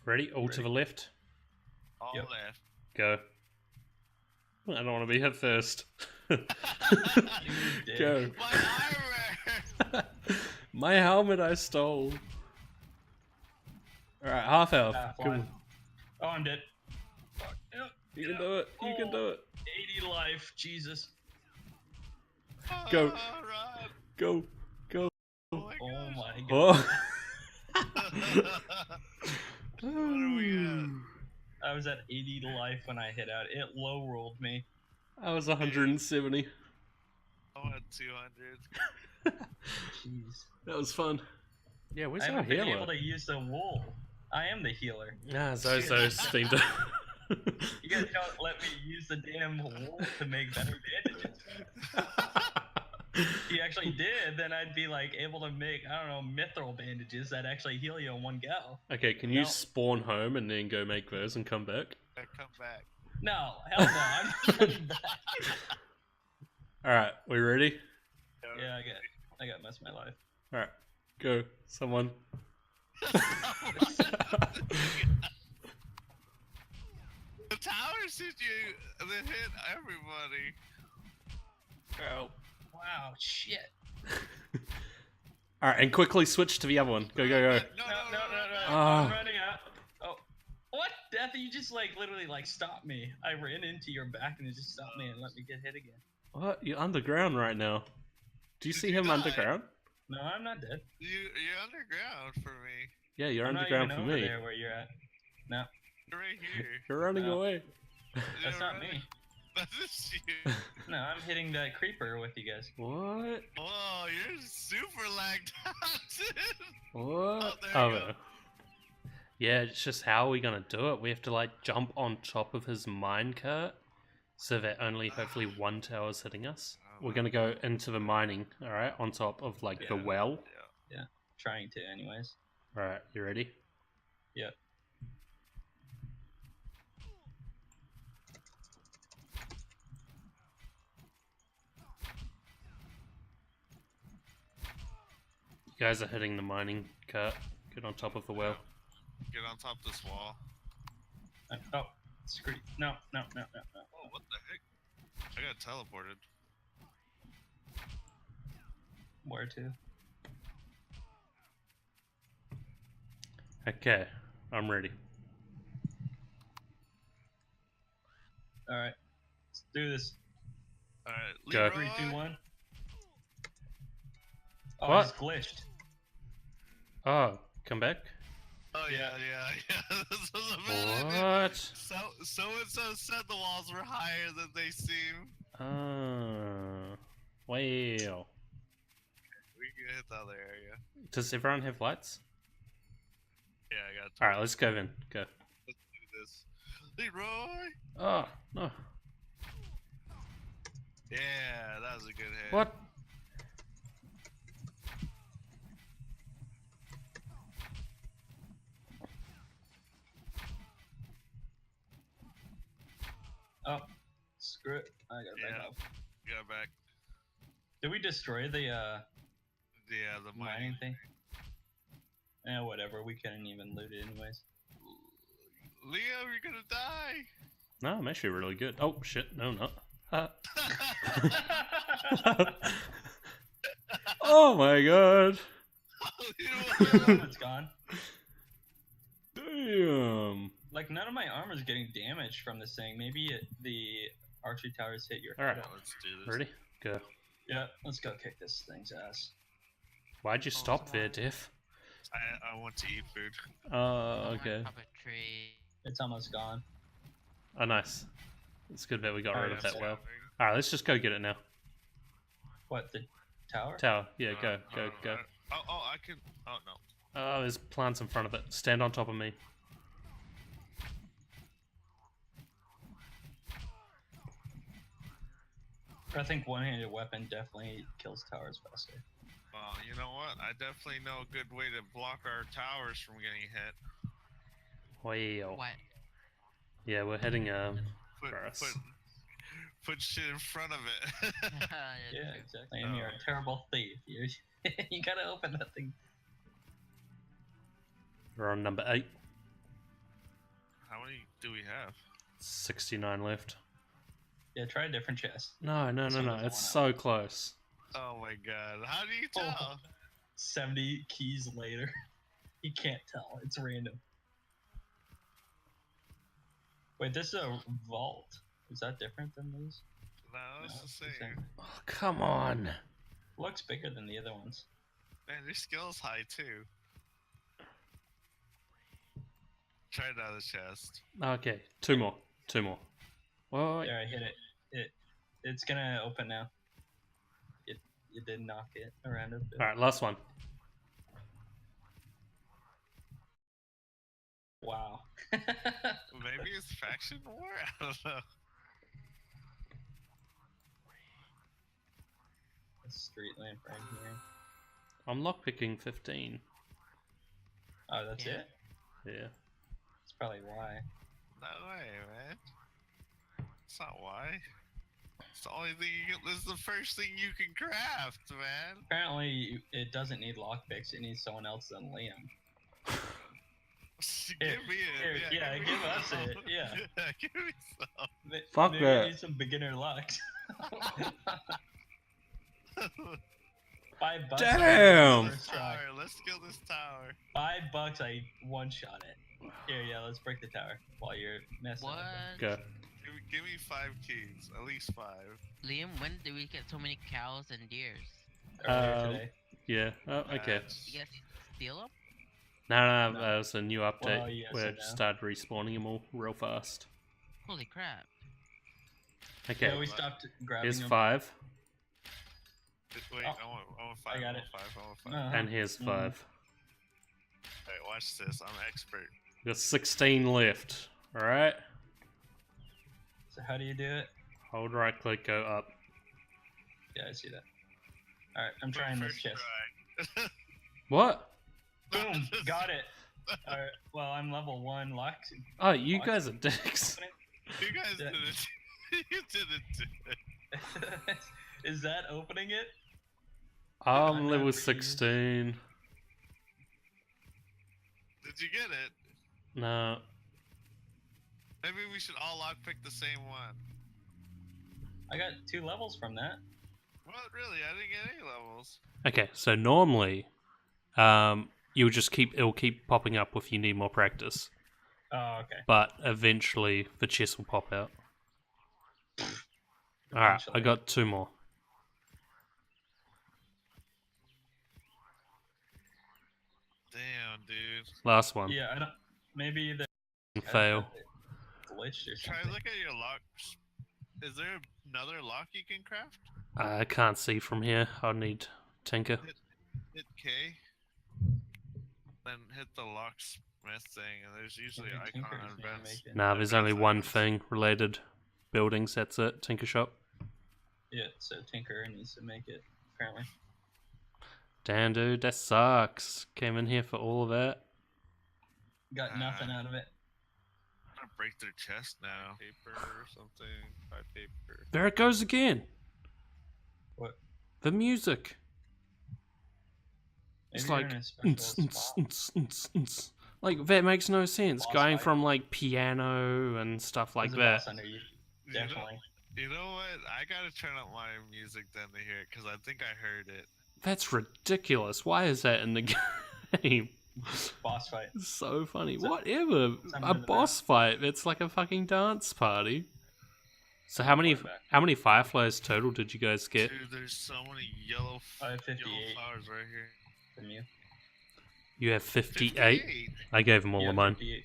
Ready? All to the left. All Yep. left. Go. I don't want to be hit first. You Go. did. My armor! My helmet I stole. Alright, half health. Half Come life. on. Oh, I'm dead. Fuck. Yep. You can do it. You can do it. 80 life. Jesus. Go. Run. Go. Go. Oh my Oh gosh. my god. Oh. What are we at? I was at 80 to life when I hit out. It low rolled me. I was 170. I'm at 200. Jeez. That was fun. Yeah, where's I our haven't been able healer? to use the wool. I am the healer. Ah, Zozo's been to... You guys don't let me use the damn wool to make better bandages. If you actually did, then I'd be like able to make, I don't know, mithril bandages that actually heal you in one go. Okay, can you No. spawn home and then go make those and come back? I come back. No, hell no, I'm not coming back. Alright, we ready? Yeah, I got most of my life. Alright, go. Someone. The towers hit you, they hit everybody. Go. Wow, shit. Alright, and quickly switch to the other one. Go, go, go. No. Ah. I'm running out. Oh, what? Death, you just like literally like stopped me. I ran into your back and it just stopped me and let me get hit again. What? You're underground right now. Do you Did see you him die? underground? No, I'm not dead. You're underground for me. Yeah, you're I'm underground not for even over me. there where you're at. No, You're right here. You're running No. away. that's You're not running- me. That's you. No, I'm hitting that creeper with you guys. What? Whoa, you're super lagged out, dude. What? there you go. no. Yeah, it's just how are we gonna do it? We have to like jump on top of his minecart so that only hopefully one tower's hitting us. We're gonna go into the mining, alright, on top of like the Yeah. well. Trying to, anyways. Alright, you ready? Yeah. You guys are hitting the mining cart. Get on top of the well. Get on top of this wall. Oh, screw. No. Oh, what the heck? I got teleported. Where to? Okay, I'm ready. Alright. Let's do this. Alright, Go. Leroy. 3, 2, 1. Oh, What? it's glitched. Oh, come back? Oh yeah. This was a bad idea. What? So-and-so said the walls were higher than they seem. Well. We can hit the other area. Does everyone have lights? Yeah, I got Alright, let's go then. Go. Let's do this. Leroy! Oh, no. Yeah, that was a good hit. What? Oh, screw it. I got back Yeah. up. Got back. Did we destroy the Yeah, the mining thing? Eh, whatever. We couldn't even loot it anyways. Leo, you're gonna die! No, I'm actually really good. Oh, shit. No, I'm not. Oh my god. It's gone. Damn. Like, none of my armor is getting damaged from this thing. Maybe the archery towers hit your Alright. head. Let's do this. Ready? Go. Yeah, let's go kick this thing's ass. Why'd you stop there, Diff? I want to eat food. Oh, okay. Puppetry. It's almost gone. Oh, nice. It's good that we got rid of that well. Scouting. Alright, let's just go get it now. What, the tower? Tower. Yeah, go, go, go. Oh, I can. Oh no. Oh, there's plants in front of it. Stand on top of me. I think one-handed weapon definitely kills towers faster. Well, you know what? I definitely know a good way to block our towers from getting hit. Well. What? Yeah, we're heading Put, Gross. put shit in front of it. Yeah, exactly. And you're a terrible thief. You gotta open that thing. We're on number 8. many do we have? 69 left. Yeah, try a different chest. No, This one doesn't it's wanna so close. Oh my god. How do you Oh. tell? 70 keys later. You can't tell. It's random. Wait, this is a vault. Is that different than these? No, it's No, the it's the same. same. Oh, come on. Looks bigger than the other ones. Man, your skill's high too. Try it out of the chest. Okay, two more. Well, There, I hit it. It's gonna open now. You did knock it around a bit. alright, last one. Wow. Maybe it's faction war? I don't know. A street lamp right here. I'm lockpicking 15. Oh, that's Yeah. it? Yeah. That's probably why. No way, man. That's not why. It's the only thing you can. This is the first thing you can craft, man. Apparently, it doesn't need lockpicks. It needs someone else than Liam. Give me it. Yeah, give us some. it, yeah. Give me some. Fuck Maybe that. Need some beginner luck. $5. Damn! First try. Tower. Let's kill this tower. $5, I one-shot it. Here, yeah, let's break the tower while you're messing What? with it. Okay. Give me 5 keys. At least 5. Liam, when did we get so many cows and deers? Earlier today. Yeah. Oh, okay. You guys steal them? No, No. that was a new update Well, yes where and it no. started respawning them all real fast. Holy crap. Okay, Yeah, we stopped grabbing here's them. 5, Wait, Oh, I want 5. I got want it. 5. I want 5. Uh-huh. and here's 5. Alright, watch this. I'm expert. We got 16 left. Alright? So how do you do it? Hold right click, go up. Yeah, I see that. Alright, I'm trying this First chest. try. What? Boom! Got it! Alright, well, I'm level 1 locked. Oh, you What? guys are dicks. You guys Yeah. did it. You didn't do it. Is that opening it? I'm I'm level not 16. Did you get it? No. Maybe we should all lockpick the same one. I got 2 levels from that. What? Really? I didn't get any levels. Okay, so normally, it'll keep popping up if you need more practice. Oh, okay. But eventually the chest will pop out. Alright, I Eventually. got 2 more. Damn, dude. Last one. Yeah, I don't. Maybe the Fail. glitched or Try something. look at your lock. Is there another lock you can craft? I can't see from here. I'll need Tinker. Hit K. Then hit the locksmith thing, and there's usually an Maybe icon Tinker's on gonna vents. make it. Nah, there's only one thing related. Buildings, that's it. Tinker shop. Yeah, so Tinker needs to make it, apparently. Damn, dude, that sucks. Came in here for all of that. Got nothing out of it. I'm gonna break their chest now. Paper or something. Buy paper. There it goes again. What? The music. It's Maybe like, you're in a special spot. like that makes no sense. Boss Going fight. from like piano and stuff like There's a that. boss under you, You know- definitely. You know what? I gotta turn up my music then to hear it, because I think I heard it. That's ridiculous. Why is that in the game? Boss fight. It's so funny. So- Whatever. Something A in the boss fight. It's like a fucking dance party. So how many Quarterback. fireflies total did you guys get? Dude, there's so many yellow, I have yellow 58 flowers right here. from you. You have 58. 58? I gave them all Yeah, of mine. 58.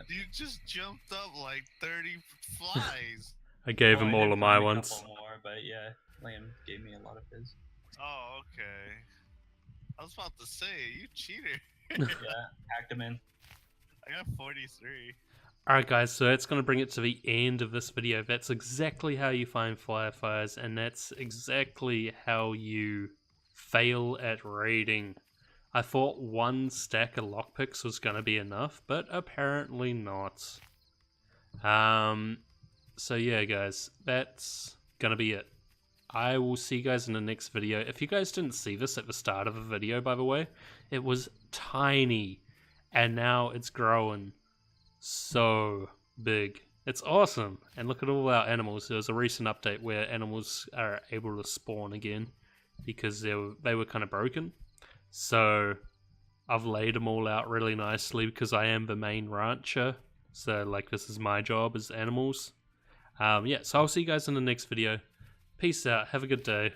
You just jumped up like 30 flies. I gave Well, them I all did of my find a ones. couple more, but yeah, Liam gave me a lot of his. Oh, okay. I was about to say, you cheater. Yeah, hacked him in. I got 43. Alright guys, so that's going to bring it to the end of this video. That's exactly how you find fireflies, and that's exactly how you fail at raiding. I thought 1 stack of lockpicks was going to be enough, but apparently not. So yeah guys, that's going to be it. I will see you guys in the next video. If you guys didn't see this at the start of the video, by the way, it was tiny, and now it's growing. so big. It's awesome. And look at all our animals. There was a recent update where animals are able to spawn again because they were kind of broken. So I've laid them all out really nicely because I am the main rancher. So like this is my job as animals. Yeah, so I'll see you guys in the next video. Peace out. Have a good day.